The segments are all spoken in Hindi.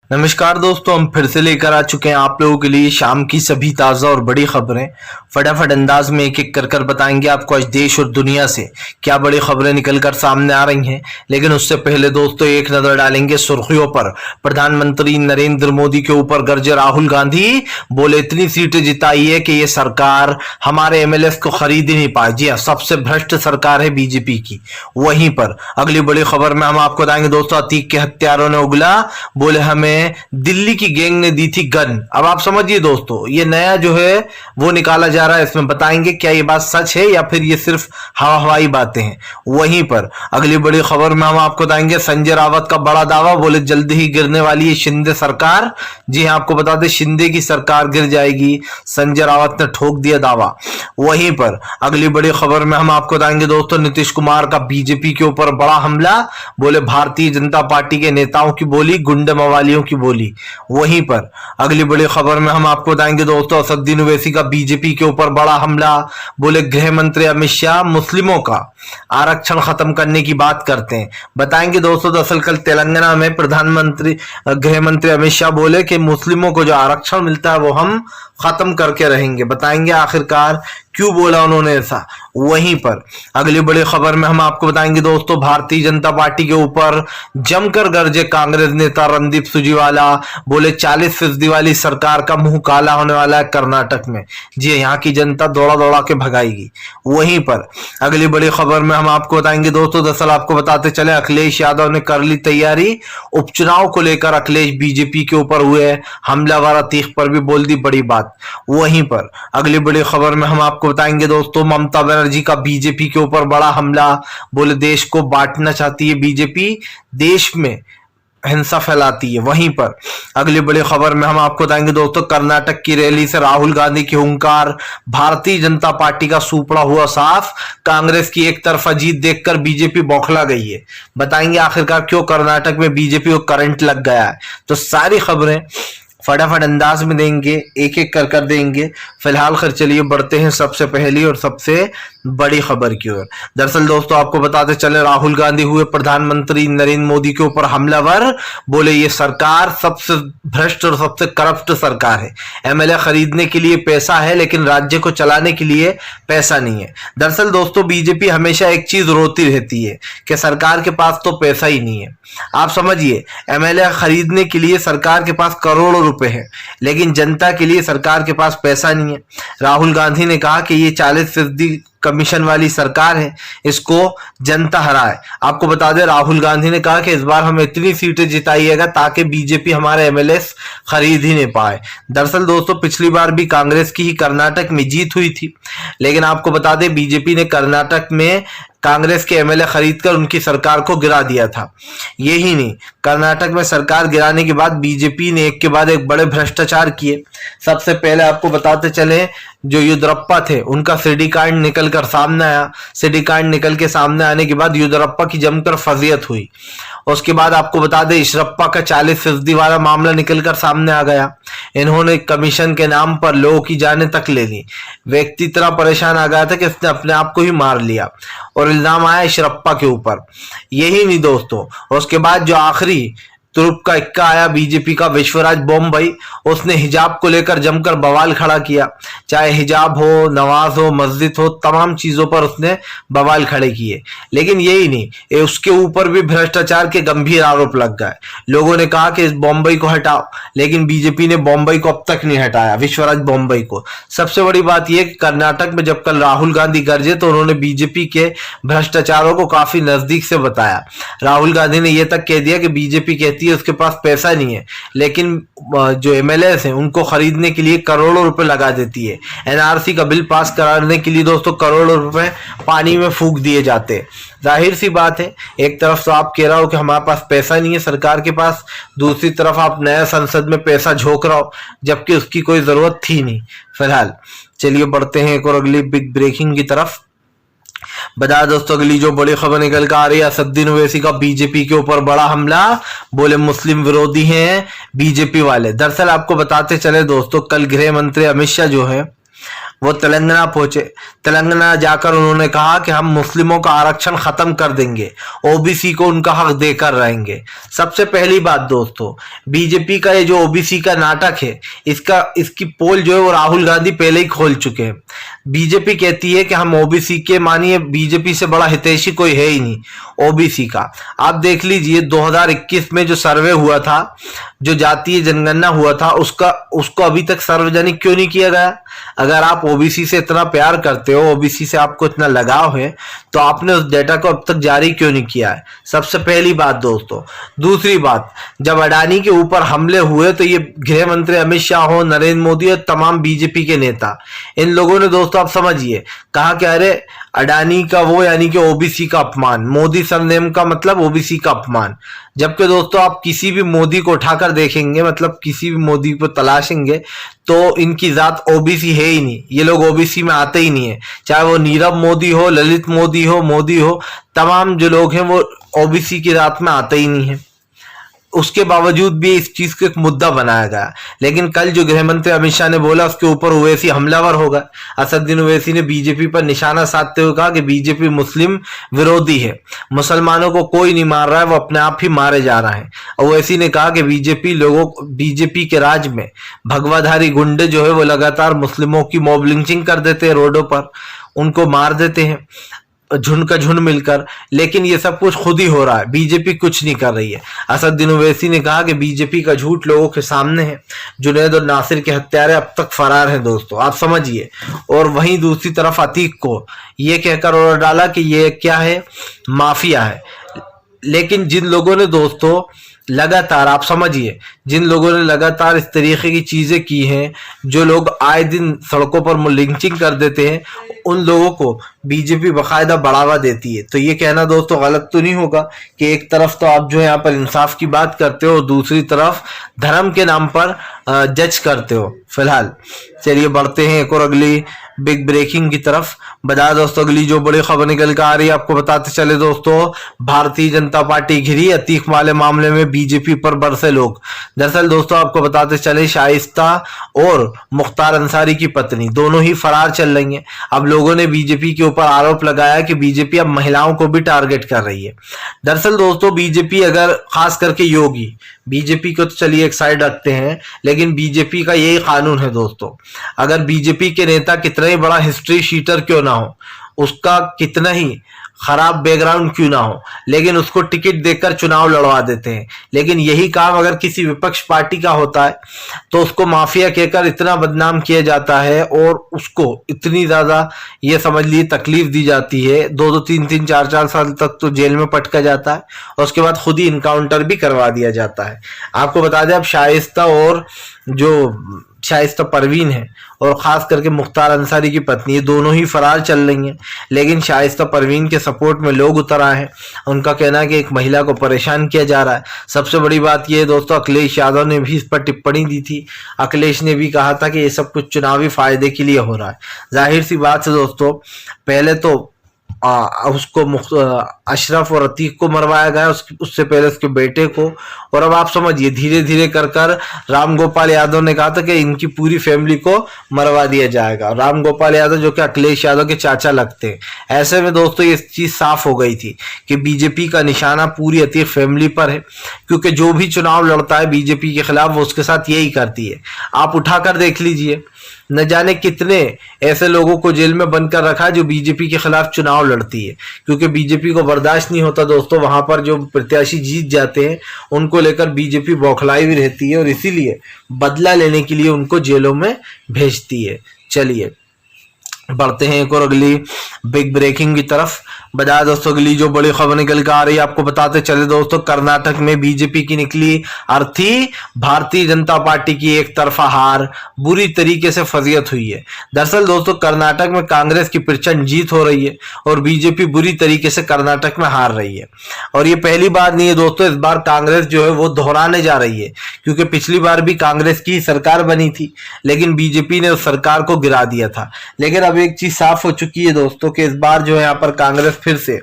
नमस्कार दोस्तों, हम फिर से लेकर आ चुके हैं आप लोगों के लिए शाम की सभी ताज़ा और बड़ी खबरें। फटाफट अंदाज में एक एक कर बताएंगे आपको आज देश और दुनिया से क्या बड़ी खबरें निकल कर सामने आ रही हैं। लेकिन उससे पहले दोस्तों एक नजर डालेंगे सुर्खियों पर। प्रधानमंत्री नरेंद्र मोदी के ऊपर गरजे राहुल गांधी, बोले इतनी सीटें जिताई है कि ये सरकार हमारे एमएलए को खरीद ही नहीं पाए। जी हाँ, सबसे भ्रष्ट सरकार है बीजेपी की। वहीं पर अगली बड़ी खबर में हम आपको बताएंगे दोस्तों, अतीक के हत्यारों ने उगला, बोले हमें दिल्ली की गैंग ने दी थी गन। अब आप समझिए दोस्तों, ये नया जो है वो निकाला जा रहा है। इसमें बताएंगे क्या ये बात सच है या फिर ये सिर्फ हवाई बातें हैं। वहीं पर अगली बड़ी खबर में हम आपको बताएंगे संजय रावत का बड़ा दावा, बोले जल्द ही गिरने वाली है शिंदे सरकार। जी हां, आपको बता दें शिंदे की सरकार गिर जाएगी, संजय रावत ने ठोक दिया दावा। वहीं पर अगली बड़ी खबर में हम आपको बताएंगे दोस्तों, नीतीश कुमार का बीजेपी के ऊपर बड़ा हमला, बोले भारतीय जनता पार्टी के नेताओं की बोली गुंडे मवालियों की बोली। वहीं पर अगली बड़ी खबर में हम आपको बताएंगे दोस्तों, असदुद्दीन ओवैसी का बीजेपी के ऊपर बड़ा हमला, बोले गृह मंत्री अमित शाह मुस्लिमों का आरक्षण खत्म करने की बात करते हैं। बताएंगे दोस्तों, दरअसल कल तेलंगाना में प्रधानमंत्री गृह मंत्री अमित शाह बोले कि मुस्लिमों को जो आरक्षण मिलता है वो हम खत्म करके रहेंगे। बताएंगे आखिरकार क्यों बोला उन्होंने ऐसा। वहीं पर अगली बड़ी खबर में हम आपको बताएंगे दोस्तों, भारतीय जनता पार्टी के ऊपर जमकर गरजे कांग्रेस नेता रणदीप सुरजेवाला, बोले 40% वाली सरकार का मुंह काला होने वाला है कर्नाटक में। जी, यहाँ की जनता दौड़ा दौड़ा के भगाएगी। वहीं पर अगली बड़ी खबर में हम आपको बताएंगे दोस्तों, दरअसल आपको बताते चले अखिलेश यादव ने कर ली तैयारी, उपचुनाव को लेकर अखिलेश बीजेपी के ऊपर हुए हमलावर अतीक पर भी बोल दी बड़ी बात। वहीं पर अगली बड़ी खबर में हम आपको बताएंगे दोस्तों, ममता बनर्जी का बीजेपी के ऊपर बड़ा हमला, बोले देश को बांटना चाहती है बीजेपी, देश में हिंसा फैलाती है। वहीं पर अगली बड़ी खबर में हम आपको बताएंगे दोस्तों, कर्नाटक की रैली से राहुल गांधी की हुंकार, भारतीय जनता पार्टी का सुपड़ा हुआ साफ, कांग्रेस की एक तरफा जीत देखकर बीजेपी बौखला गई है। बताएंगे आखिरकार क्यों कर्नाटक में बीजेपी को करंट लग गया है। तो सारी खबरें फटाफट अंदाज में देंगे, एक एक कर देंगे। फिलहाल खैर चलिए बढ़ते हैं सबसे पहली और सबसे बड़ी खबर की ओर। दरअसल दोस्तों आपको बताते चले, राहुल गांधी हुए प्रधानमंत्री नरेंद्र मोदी के ऊपर हमलावर, बोले ये सरकार सबसे भ्रष्ट और सबसे करप्ट सरकार है। एमएलए खरीदने के लिए पैसा है लेकिन राज्य को चलाने के लिए पैसा नहीं है। दरअसल दोस्तों बीजेपी हमेशा एक चीज रोती रहती है कि सरकार के पास तो पैसा ही नहीं है। आप समझिए, एमएलए खरीदने के लिए सरकार के पास करोड़ों रुपए हैं लेकिन जनता के लिए सरकार के पास पैसा नहीं है। राहुल गांधी ने कहा कि ये 40% कमीशन वाली सरकार है, इसको जनता हराए। आपको बता दें राहुल गांधी ने कहा कि इस बार हम इतनी सीटें जिताइएगा ताकि बीजेपी हमारे एमएलए खरीद ही नहीं पाए। दरअसल दोस्तों पिछली बार भी कांग्रेस की ही कर्नाटक में जीत हुई थी, लेकिन आपको बता दें बीजेपी ने कर्नाटक में कांग्रेस के एमएलए खरीदकर उनकी सरकार को गिरा दिया था। यही नहीं, कर्नाटक में सरकार गिराने के बाद बीजेपी ने एक के बाद एक बड़े भ्रष्टाचार किए। सबसे पहले आपको बताते चले, जो येदियुरप्पा थे उनका सीडी कार्ड निकल कर सामने आया। सीडी कार्ड निकल के सामने आने के बाद येदियुरप्पा की जमकर फजीयत हुई। उसके बाद आपको बता दें ईश्वरप्पा का 40% वाला मामला निकलकर सामने आ गया। इन्होंने कमीशन के नाम पर लोगों की जानें तक ले ली। व्यक्ति इतना परेशान आ गया था कि इसने अपने आप को ही मार लिया और इल्जाम आया ईश्वरप्पा के ऊपर। यही नहीं दोस्तों, उसके बाद जो आखिरी तुरुप का इक्का आया बीजेपी का विश्वराज बोम्बई, उसने हिजाब को लेकर जमकर बवाल खड़ा किया। चाहे हिजाब हो, नमाज हो, मस्जिद हो, तमाम चीजों पर उसने बवाल खड़े किए। लेकिन यही नहीं, उसके ऊपर भी भ्रष्टाचार के गंभीर आरोप लग गए। लोगों ने कहा कि इस बॉम्बई को हटाओ, लेकिन बीजेपी ने बॉम्बई को अब तक नहीं हटाया, विश्वराज बॉम्बई को। सबसे बड़ी बात यह कि कर्नाटक में जब कल राहुल गांधी गरजे तो उन्होंने बीजेपी के भ्रष्टाचारों को काफी नजदीक से बताया। राहुल गांधी ने यह तक कह दिया कि बीजेपी कहती है उसके पास पैसा नहीं है, लेकिन जो एमएलए हैं उनको खरीदने के लिए करोड़ों रुपए लगा देती है। एनआरसी का बिल पास कराने के लिए दोस्तों करोड़ों रुपए पानी में फूंक दिए जाते हैं। जाहिर सी बात है, एक तरफ तो आप कह रहा हो कि हमारे पास पैसा नहीं है सरकार के पास, दूसरी तरफ आप नया संसद में पैसा झोंक रहा हो जबकि उसकी कोई जरूरत थी नहीं। फिलहाल चलिए बढ़ते हैं एक और अगली बिग ब्रेकिंग की तरफ। बता दोस्तों अगली जो बड़ी खबर निकल कर आ रही है, असदुद्दीन ओवैसी का बीजेपी के ऊपर बड़ा हमला, बोले मुस्लिम विरोधी हैं बीजेपी वाले। दरअसल आपको बताते चले दोस्तों, कल गृह मंत्री अमित शाह जो है वो तेलंगाना पहुंचे। तेलंगाना जाकर उन्होंने कहा कि हम मुस्लिमों का आरक्षण खत्म कर देंगे, ओबीसी को उनका हक देकर रहेंगे। सबसे पहली बात दोस्तों, बीजेपी का ये जो ओबीसी का नाटक है, इसकी पोल जो है वो राहुल गांधी पहले ही खोल चुके हैं। बीजेपी कहती है कि हम ओबीसी के, मानिए बीजेपी से बड़ा हितैषी कोई है ही नहीं ओबीसी का। आप देख लीजिए 2021 में जो सर्वे हुआ था, जो जातीय जनगणना हुआ था, उसको अभी तक सार्वजनिक क्यों नहीं किया गया? अगर आप ओबीसी से इतना प्यार करते हो, ओबीसी से आपको इतना लगाव है, तो आपने उस डेटा को अब तक जारी क्यों नहीं किया है? सबसे पहली बात दोस्तों। दूसरी बात, जब अडानी के ऊपर हमले हुए तो ये गृह मंत्री अमित शाह हो, नरेंद्र मोदी और तमाम बीजेपी के नेता, इन लोगों ने दोस्तों आप समझिए कहा कि अरे अडानी का वो यानी कि ओबीसी का अपमान, मोदी सरनेम का मतलब ओबीसी का अपमान। जबकि दोस्तों आप किसी भी मोदी को उठाकर देखेंगे, मतलब किसी भी मोदी को तलाशेंगे, तो इनकी जात ओबीसी है ही नहीं। ये लोग ओबीसी में आते ही नहीं है, चाहे वो नीरव मोदी हो, ललित मोदी हो, तमाम जो लोग हैं वो ओबीसी की जात में आते ही नहीं है। उसके बावजूद भी इस चीज को एक मुद्दा बनाया गया। लेकिन कल जो गृह मंत्री अमित शाह ने बोला, उसके ऊपर ओवैसी हमलावर हो गए। असदुद्दीन ओवैसी ने बीजेपी पर निशाना साधते हुए कहा कि बीजेपी मुस्लिम विरोधी है, मुसलमानों को कोई नहीं मार रहा है, वो अपने आप ही मारे जा रहे हैं। ओवैसी ने कहा कि बीजेपी के राज में भगवाधारी गुंडे जो है वो लगातार मुस्लिमों की मॉब लिंचिंग कर देते हैं, रोडों पर उनको मार देते हैं झुंड का झुंड मिलकर। लेकिन ये सब कुछ खुद ही हो रहा है, बीजेपी कुछ नहीं कर रही है। असदुद्दीन ओवैसी ने कहा कि बीजेपी का झूठ लोगों के सामने है। जुनैद और नासिर के हत्यारे अब तक फरार हैं दोस्तों, आप समझिए। और वहीं दूसरी तरफ अतीक को ये कहकर और डाला कि ये क्या है, माफिया है। लेकिन जिन लोगों ने दोस्तों लगातार, आप समझिए, जिन लोगों ने लगातार इस तरीके की चीजें की हैं, जो लोग आए दिन सड़कों पर लिंचिंग कर देते हैं, उन लोगों को बीजेपी बाकायदा बढ़ावा देती है। तो ये कहना दोस्तों गलत तो नहीं होगा कि एक तरफ तो आप जो है यहाँ पर इंसाफ की बात करते हो, दूसरी तरफ धर्म के नाम पर जज करते हो। फिलहाल चलिए बढ़ते हैं एक और अगली बिग ब्रेकिंग की तरफ। बता दोस्तों अगली जो बड़ी खबर निकल कर आ रही है, आपको बताते चले दोस्तों, भारतीय जनता पार्टी घिरी, अतीक वाले मामले में बीजेपी पर बरसे लोग। दरअसल दोस्तों आपको बताते चले, शाइस्ता और मुख्तार अंसारी की पत्नी दोनों ही फरार चल रही हैं। अब लोगों ने बीजेपी के ऊपर आरोप लगाया कि बीजेपी अब महिलाओं को भी टारगेट कर रही है। दरअसल दोस्तों बीजेपी, अगर खास करके योगी, बीजेपी को तो चलिए एक साइड रखते हैं, लेकिन बीजेपी का यही कानून है दोस्तों, अगर बीजेपी के नेता कितना ही बड़ा हिस्ट्री शीटर क्यों ना हो, उसका कितना ही खराब बैकग्राउंड क्यों ना हो, लेकिन उसको टिकट देकर चुनाव लड़वा देते हैं। लेकिन यही काम अगर किसी विपक्ष पार्टी का होता है तो उसको माफिया कहकर इतना बदनाम किया जाता है और उसको इतनी ज्यादा ये समझ लीजिए तकलीफ दी जाती है, 2-2, 3-3, 4-4 साल तक तो जेल में पटका जाता है और उसके बाद खुद ही इनकाउंटर भी करवा दिया जाता है। आपको बता दें, अब शाइस्ता परवीन है और खास करके मुख्तार अंसारी की पत्नी, ये दोनों ही फरार चल रही हैं। लेकिन शाइस्ता परवीन के सपोर्ट में लोग उतर आए हैं। उनका कहना है कि एक महिला को परेशान किया जा रहा है। सबसे बड़ी बात यह है दोस्तों, अखिलेश यादव ने भी इस पर टिप्पणी दी थी। अखिलेश ने भी कहा था कि ये सब कुछ चुनावी फायदे के लिए हो रहा है। जाहिर सी बात है दोस्तों, पहले तो उसको अशरफ और अतीक को मरवाया गया, उससे पहले उसके बेटे को, और अब आप समझिए धीरे धीरे कर राम गोपाल यादव ने कहा था कि इनकी पूरी फैमिली को मरवा दिया जाएगा। राम गोपाल यादव जो कि अखिलेश यादव के चाचा लगते हैं। ऐसे में दोस्तों ये चीज साफ हो गई थी कि बीजेपी का निशाना पूरी अतीक फैमिली पर है, क्योंकि जो भी चुनाव लड़ता है बीजेपी के खिलाफ वो उसके साथ यही करती है। आप उठाकर देख लीजिए, न जाने कितने ऐसे लोगों को जेल में बंद कर रखा है जो बीजेपी के खिलाफ चुनाव लड़ती है, क्योंकि बीजेपी को बर्दाश्त नहीं होता दोस्तों, वहां पर जो प्रत्याशी जीत जाते हैं उनको लेकर बीजेपी बौखलाई भी रहती है और इसीलिए बदला लेने के लिए उनको जेलों में भेजती है। चलिए बढ़ते हैं एक और अगली बिग ब्रेकिंग की तरफ। बता दोस्तों अगली जो बड़ी खबर निकल कर आ रही है, आपको बताते चले दोस्तों, कर्नाटक में बीजेपी की निकली अर्थी, भारतीय जनता पार्टी की एक तरफा हार, बुरी तरीके से फजीयत हुई है। दरअसल दोस्तों कर्नाटक में कांग्रेस की प्रचंड जीत हो रही है और बीजेपी बुरी तरीके से कर्नाटक में हार रही है। और ये पहली बार नहीं है दोस्तों, इस बार कांग्रेस जो है वो दोहराने जा रही है, क्योंकि पिछली बार भी कांग्रेस की सरकार बनी थी लेकिन बीजेपी ने उस सरकार को गिरा दिया था। लेकिन अब अब एक चीज साफ हो चुकी है दोस्तों कि इस बार जो है यहाँ पर कांग्रेस फिर से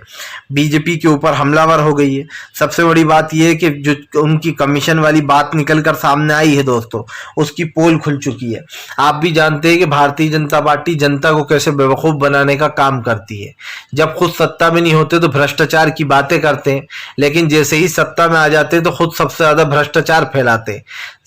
बीजेपी के ऊपर हमलावर हो गई है। सबसे बड़ी बात यह है कि जो उनकी कमीशन वाली बात निकल कर सामने आई है दोस्तों, उसकी पोल खुल चुकी है। आप भी जानते हैं कि भारतीय जनता पार्टी जनता को कैसे बेवकूफ बनाने का काम करती है। जब खुद सत्ता में नहीं होते तो भ्रष्टाचार की बातें करते हैं, लेकिन जैसे ही सत्ता में आ जाते हैं तो खुद सबसे ज्यादा भ्रष्टाचार फैलाते हैं।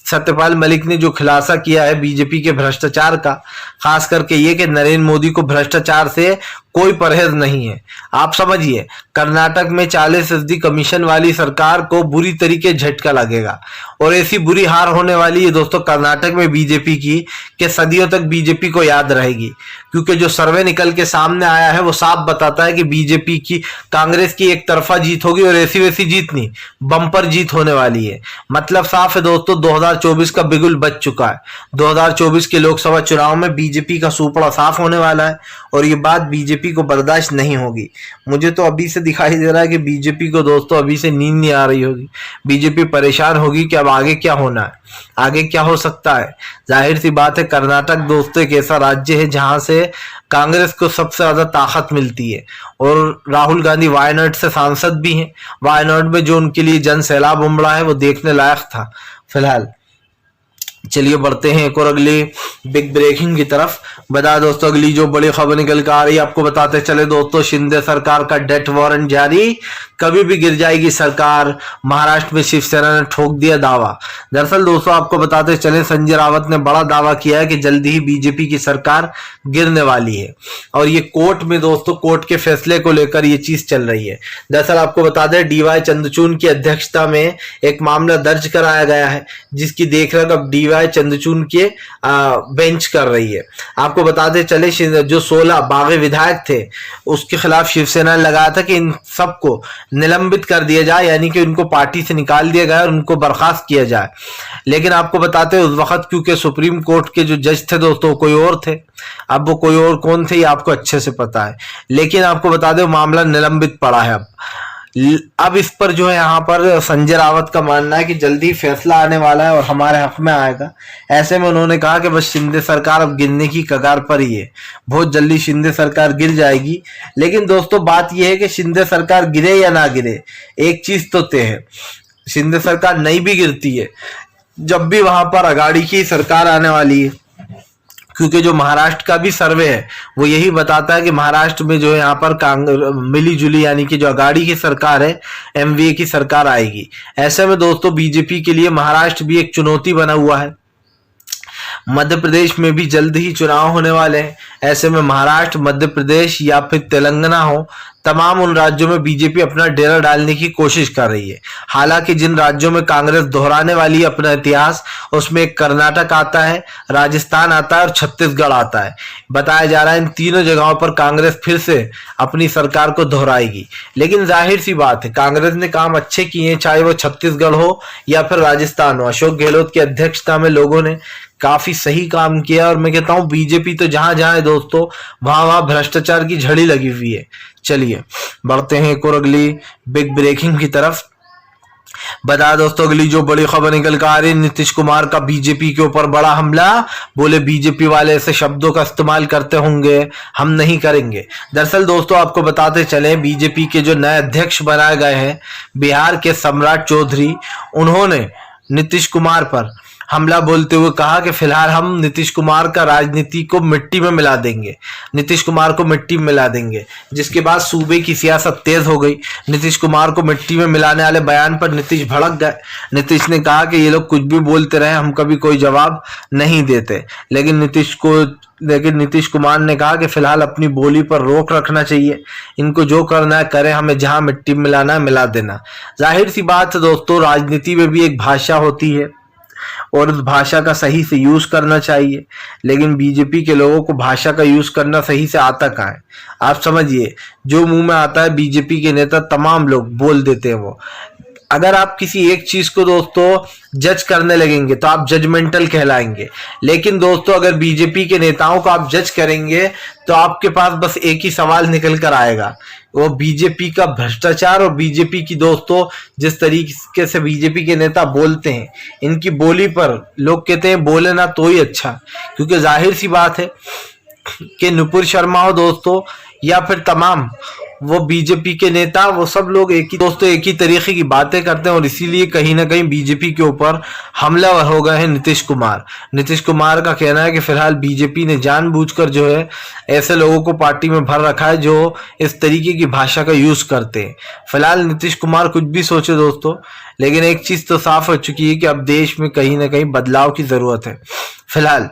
सत्यपाल मलिक ने जो खुलासा किया है बीजेपी के भ्रष्टाचार का, खास करके ये कि नरेंद्र मोदी को भ्रष्टाचार से कोई परहेज नहीं है। आप समझिए, कर्नाटक में 40% कमीशन वाली सरकार को बुरी तरीके झटका लगेगा और ऐसी बुरी हार होने वाली है दोस्तों कर्नाटक में बीजेपी की कि सदियों तक बीजेपी को याद रहेगी। क्योंकि जो सर्वे निकल के सामने आया है वो साफ बताता है कि बीजेपी की, कांग्रेस की एक तरफा जीत होगी और ऐसी वैसी जीत नहीं, बम्पर जीत होने वाली है। मतलब साफ है दोस्तों, 2024 का बिगुल बज चुका है। 2024 के लोकसभा चुनाव में बीजेपी का सूपड़ा साफ होने वाला है और ये बात बीजेपी को बर्दाश्त नहीं होगी। मुझे तो अभी से दिखाई दे रहा है कि बीजेपी को दोस्तों अभी से नींद नहीं आ रही होगी। बीजेपी परेशान होगी कि अब आगे क्या होना है, आगे क्या हो सकता है। जाहिर सी बात है, कर्नाटक दोस्तों एक ऐसा राज्य है जहां से कांग्रेस को सबसे ज्यादा ताकत मिलती है और राहुल गांधी वायनाड से सांसद भी हैं। वायनाड में जो उनके लिए जन सैलाब उमड़ा है वो देखने लायक था। फिलहाल चलिए बढ़ते हैं एक और अगली बिग ब्रेकिंग की तरफ। बता दोस्तों, अगली जो बड़ी खबर निकल कर आ रही है आपको बताते चले दोस्तों, शिंदे सरकार का डेथ वारंट जारी, कभी भी गिर जाएगी सरकार, महाराष्ट्र में शिवसेना ने ठोक दिया दावा। दरअसल दोस्तों आपको बताते चले, संजय रावत ने बड़ा दावा किया है कि जल्दी ही बीजेपी की सरकार गिरने वाली है और ये कोर्ट में दोस्तों, कोर्ट के फैसले को लेकर ये चीज चल रही है। दरअसल आपको बता दें, डीवाई चंद्रचूड़ की अध्यक्षता में एक मामला दर्ज कराया गया है जिसकी देखरेख अब डीवाई चंद्रचूड़ के बेंच कर रही है। आपको बताते चले, जो 16 बागी विधायक थे उसके खिलाफ शिवसेना ने लगाया था कि इन सबको निलंबित कर दिया जाए, यानी कि उनको पार्टी से निकाल दिया गया और उनको बर्खास्त किया जाए। लेकिन आपको बताते उस वक्त क्योंकि सुप्रीम कोर्ट के जो जज थे दोस्तों कोई और थे, अब वो कोई और कौन थे ये आपको अच्छे से पता है। लेकिन आपको बता दें मामला निलंबित पड़ा है। अब इस पर जो है यहाँ पर संजय रावत का मानना है कि जल्दी फैसला आने वाला है और हमारे हक में आएगा। ऐसे में उन्होंने कहा कि बस शिंदे सरकार अब गिरने की कगार पर ही है, बहुत जल्दी शिंदे सरकार गिर जाएगी। लेकिन दोस्तों बात यह है कि शिंदे सरकार गिरे या ना गिरे, एक चीज तो तय है, शिंदे सरकार नहीं भी गिरती है जब भी वहां पर अगाड़ी की सरकार आने वाली है। क्योंकि जो महाराष्ट्र का भी सर्वे है वो यही बताता है कि महाराष्ट्र में जो है यहाँ पर मिली जुली यानी कि जो अगाड़ी की सरकार है, एमवीए की सरकार आएगी। ऐसे में दोस्तों बीजेपी के लिए महाराष्ट्र भी एक चुनौती बना हुआ है। मध्य प्रदेश में भी जल्द ही चुनाव होने वाले हैं। ऐसे में महाराष्ट्र, मध्य प्रदेश या फिर तेलंगाना हो, तमाम उन राज्यों में बीजेपी अपना डेरा डालने की कोशिश कर रही है। हालांकि जिन राज्यों में कांग्रेस दोहराने वाली है अपना इतिहास, उसमें कर्नाटक आता है, राजस्थान आता है और छत्तीसगढ़ आता है। बताया जा रहा है इन तीनों जगहों पर कांग्रेस फिर से अपनी सरकार को दोहराएगी। लेकिन जाहिर सी बात है, कांग्रेस ने काम अच्छे किए हैं, चाहे वो छत्तीसगढ़ हो या फिर राजस्थान हो। अशोक गहलोत की अध्यक्षता में लोगों ने काफी सही काम किया और मैं कहता हूं बीजेपी तो जहां जहां है दोस्तों वहां वहां भ्रष्टाचार की झड़ी लगी हुई है। चलिए बढ़ते हैं एक और अगली बिग ब्रेकिंग की तरफ। बता दोस्तों, अगली जो बड़ी खबर निकल कर आ रही है, नीतीश कुमार का बीजेपी के ऊपर बड़ा हमला। बोले बीजेपी वाले ऐसे शब्दों का इस्तेमाल करते होंगे, हम नहीं करेंगे। दरअसल दोस्तों आपको बताते चले, बीजेपी के जो नए अध्यक्ष बनाए गए हैं बिहार के सम्राट चौधरी, उन्होंने नीतीश कुमार पर हमला बोलते हुए कहा कि फिलहाल हम नीतीश कुमार का राजनीति को मिट्टी में मिला देंगे, नीतीश कुमार को मिट्टी में मिला देंगे। जिसके बाद सूबे की सियासत तेज हो गई। नीतीश कुमार को मिट्टी में मिलाने वाले बयान पर नीतीश भड़क गए। नीतीश ने कहा कि ये लोग कुछ भी बोलते रहे, हम कभी कोई जवाब नहीं देते। लेकिन नीतीश कुमार ने कहा कि फिलहाल अपनी बोली पर रोक रखना चाहिए, इनको जो करना है करें, हमें जहां मिट्टी में मिलाना है मिला देना। जाहिर सी बात है दोस्तों, राजनीति में भी एक भाषा होती है और उस भाषा का सही से यूज करना चाहिए। लेकिन बीजेपी के लोगों को भाषा का यूज करना सही से आता कहाँ है। आप समझिए, जो मुंह में आता है बीजेपी के नेता तमाम लोग बोल देते हैं। वो अगर आप किसी एक चीज को दोस्तों जज करने लगेंगे तो आप जजमेंटल कहलाएंगे। लेकिन दोस्तों अगर बीजेपी के नेताओं को आप जज करेंगे तो आपके पास बस एक ही सवाल निकल कर आएगा, वो बीजेपी का भ्रष्टाचार और बीजेपी की दोस्तों जिस तरीके से बीजेपी के नेता बोलते हैं, इनकी बोली पर लोग कहते हैं बोले ना तो ही अच्छा। क्योंकि जाहिर सी बात है, के नुपुर शर्मा हो दोस्तों, या फिर तमाम वो बीजेपी के नेता, वो सब लोग एक ही तरीके की बातें करते हैं और इसीलिए कहीं ना कहीं बीजेपी के ऊपर हमलावर हो गए हैं नीतीश कुमार। नीतीश कुमार का कहना है कि फिलहाल बीजेपी ने जानबूझकर जो है ऐसे लोगों को पार्टी में भर रखा है जो इस तरीके की भाषा का यूज करते हैं। फिलहाल नीतीश कुमार कुछ भी सोचे दोस्तों, लेकिन एक चीज तो साफ हो चुकी है कि अब देश में कहीं ना कहीं बदलाव की जरूरत है। फिलहाल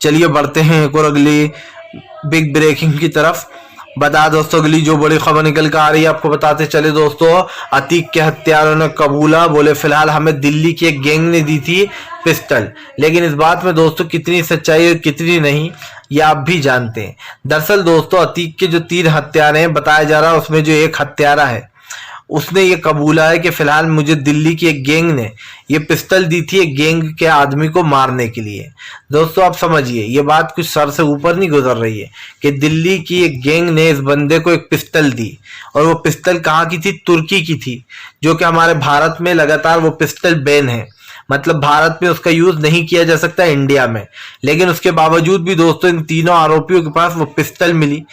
चलिए बढ़ते हैं एक और अगली बिग ब्रेकिंग की तरफ। बता दोस्तों अगली जो बड़ी खबर निकल कर आ रही है आपको बताते चले दोस्तों, अतीक के हत्यारों ने कबूला, बोले फिलहाल हमें दिल्ली की एक गैंग ने दी थी पिस्टल। लेकिन इस बात में दोस्तों कितनी सच्चाई और कितनी नहीं ये आप भी जानते हैं। दरअसल दोस्तों अतीक के जो 3 हत्यारे हैं बताया जा रहा है, उसमें जो एक हत्यारा है उसने ये कबूला है कि फिलहाल मुझे दिल्ली की एक गैंग ने ये पिस्टल दी थी एक गैंग के आदमी को मारने के लिए। दोस्तों आप समझिए ये बात कुछ सर से ऊपर नहीं गुजर रही है कि दिल्ली की एक गैंग ने इस बंदे को एक पिस्टल दी, और वो पिस्टल कहाँ की थी? तुर्की की थी, जो कि हमारे भारत में लगातार वो पिस्टल बैन है। मतलब भारत में उसका यूज नहीं किया जा सकता इंडिया में, लेकिन उसके बावजूद भी दोस्तों इन तीनों आरोपियों के पास वो पिस्टल मिली।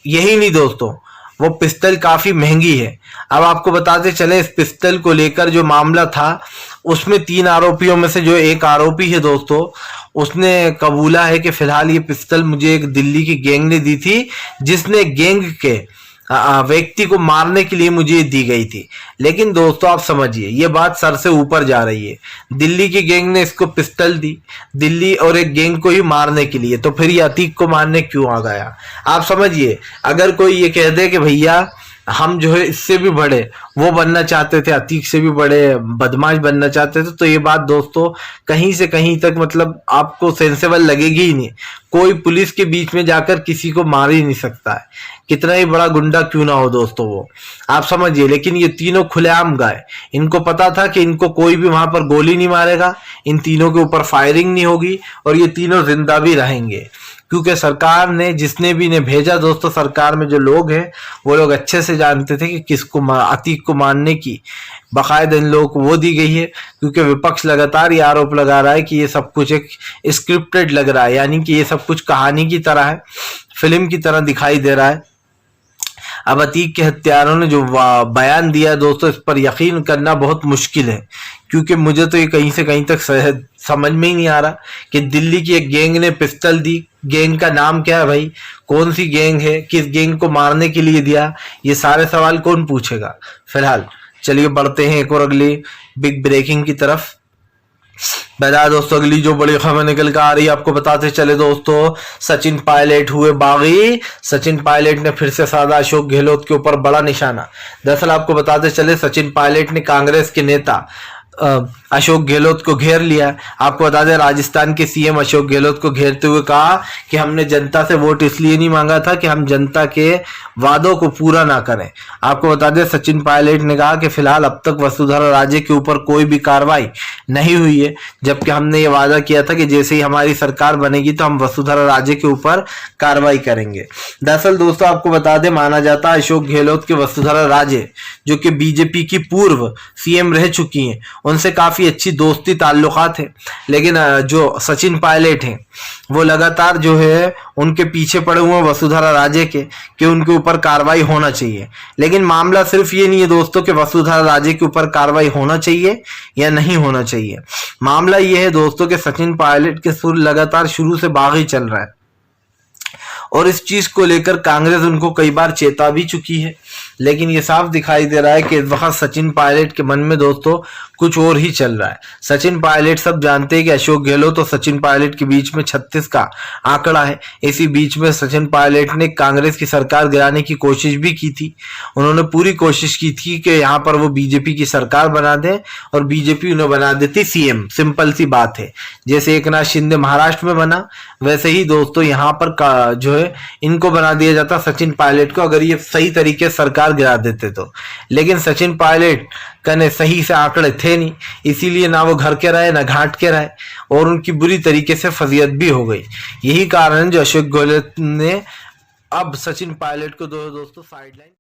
यही नहीं दोस्तों, वो पिस्टल काफी महंगी है। अब आपको बताते चले इस पिस्टल को लेकर जो मामला था उसमें 3 आरोपियों में से जो एक आरोपी है दोस्तों, उसने कबूला है कि फिलहाल ये पिस्टल मुझे एक दिल्ली की गैंग ने दी थी, जिसने गैंग के व्यक्ति को मारने के लिए मुझे दी गई थी। लेकिन दोस्तों आप समझिए ये बात सर से ऊपर जा रही है। दिल्ली की गैंग ने इसको पिस्टल दी दिल्ली और एक गैंग को ही मारने के लिए, तो फिर ये अतीक को मारने क्यों आ गया? आप समझिए अगर कोई ये कह दे कि भैया हम जो है इससे भी बड़े वो बनना चाहते थे, अतीक से भी बड़े बदमाश बनना चाहते थे, तो ये बात दोस्तों कहीं से कहीं तक मतलब आपको सेंसेबल लगेगी ही नहीं। कोई पुलिस के बीच में जाकर किसी को मार ही नहीं सकता है, कितना ही बड़ा गुंडा क्यों ना हो दोस्तों वो, आप समझिए। लेकिन ये तीनों खुलेआम गए, इनको पता था कि इनको कोई भी वहां पर गोली नहीं मारेगा, इन तीनों के ऊपर फायरिंग नहीं होगी और ये तीनों जिंदा भी रहेंगे, क्योंकि सरकार ने जिसने भी इन्हें भेजा दोस्तों, सरकार में जो लोग हैं वो लोग अच्छे से जानते थे कि किसको अतीक को मारने की बाकायदा इन लोगों को वो दी गई है। क्योंकि विपक्ष लगातार ये आरोप लगा रहा है कि ये सब कुछ एक स्क्रिप्टेड लग रहा है, यानी कि ये सब कुछ कहानी की तरह है, फिल्म की तरह दिखाई दे रहा है। अब अतीक के हत्यारों ने जो बयान दिया दोस्तों, इस पर यकीन करना बहुत मुश्किल है, क्योंकि मुझे तो ये कहीं से कहीं तक समझ में ही नहीं आ रहा कि दिल्ली की एक गैंग ने पिस्टल दी। गैंग का नाम क्या है भाई? कौन सी गैंग है? किस गैंग को मारने के लिए दिया? ये सारे सवाल कौन पूछेगा? फिलहाल चलिए बढ़ते हैं एक और अगली बिग ब्रेकिंग की तरफ। बता दोस्तों अगली जो बड़ी खबर निकल कर आ रही है आपको बताते चले दोस्तों, सचिन पायलट हुए बागी। सचिन पायलट ने फिर से साधा अशोक गहलोत के ऊपर बड़ा निशाना। दरअसल आपको बताते चले सचिन पायलट ने कांग्रेस के नेता अशोक गहलोत को घेर लिया। आपको बता दें राजस्थान के सीएम अशोक गहलोत को घेरते हुए कहा कि हमने जनता से वोट इसलिए नहीं मांगा था कि हम जनता के वादों को पूरा ना करें। आपको बता दें सचिन पायलट ने कहा कि फिलहाल अब तक वसुंधरा राजे के ऊपर कोई भी कार्रवाई नहीं हुई है, जबकि हमने ये वादा किया था कि जैसे ही हमारी सरकार बनेगी तो हम वसुंधरा राजे के ऊपर कार्रवाई करेंगे। दरअसल दोस्तों आपको बता दें माना जाता है अशोक गहलोत के वसुंधरा राजे जो कि बीजेपी की पूर्व सीएम रह चुकी हैं, उनसे काफी अच्छी दोस्ती ताल्लुकात है। लेकिन जो सचिन पायलट हैं वो लगातार जो है उनके पीछे पड़े हुए हैं वसुंधरा राजे के कि उनके ऊपर कार्रवाई होना चाहिए। लेकिन मामला सिर्फ ये नहीं है दोस्तों कि वसुंधरा राजे के ऊपर कार्रवाई होना चाहिए या नहीं होना चाहिए। मामला ये है दोस्तों कि सचिन पायलट के सुर लगातार शुरू से बागी चल रहा है और इस चीज को लेकर कांग्रेस उनको कई बार चेता भी चुकी है। लेकिन ये साफ दिखाई दे रहा है कि इस वक्त सचिन पायलट के मन में दोस्तों कुछ और ही चल रहा है। सचिन पायलट सब जानते हैं कि अशोक गहलोत और सचिन पायलट के बीच में 36 का आंकड़ा है। इसी बीच में सचिन पायलट ने कांग्रेस की सरकार गिराने की कोशिश भी की थी। उन्होंने पूरी कोशिश की थी कि यहाँ पर वो बीजेपी की सरकार बना दें और बीजेपी उन्हें बना देती सीएम। सिंपल सी बात है, जैसे एकनाथ शिंदे महाराष्ट्र में बना वैसे ही दोस्तों यहाँ पर जो है इनको बना दिया जाता सचिन पायलट को, अगर ये सही तरीके से सरकार गिरा देते तो। लेकिन सचिन पायलट कने सही से आंकड़े थे नहीं, इसीलिए ना वो घर के रहे ना घाट के रहे और उनकी बुरी तरीके से फजीयत भी हो गई। यही कारण जो अशोक गहलोत ने अब सचिन पायलट को दोस्तों साइडलाइन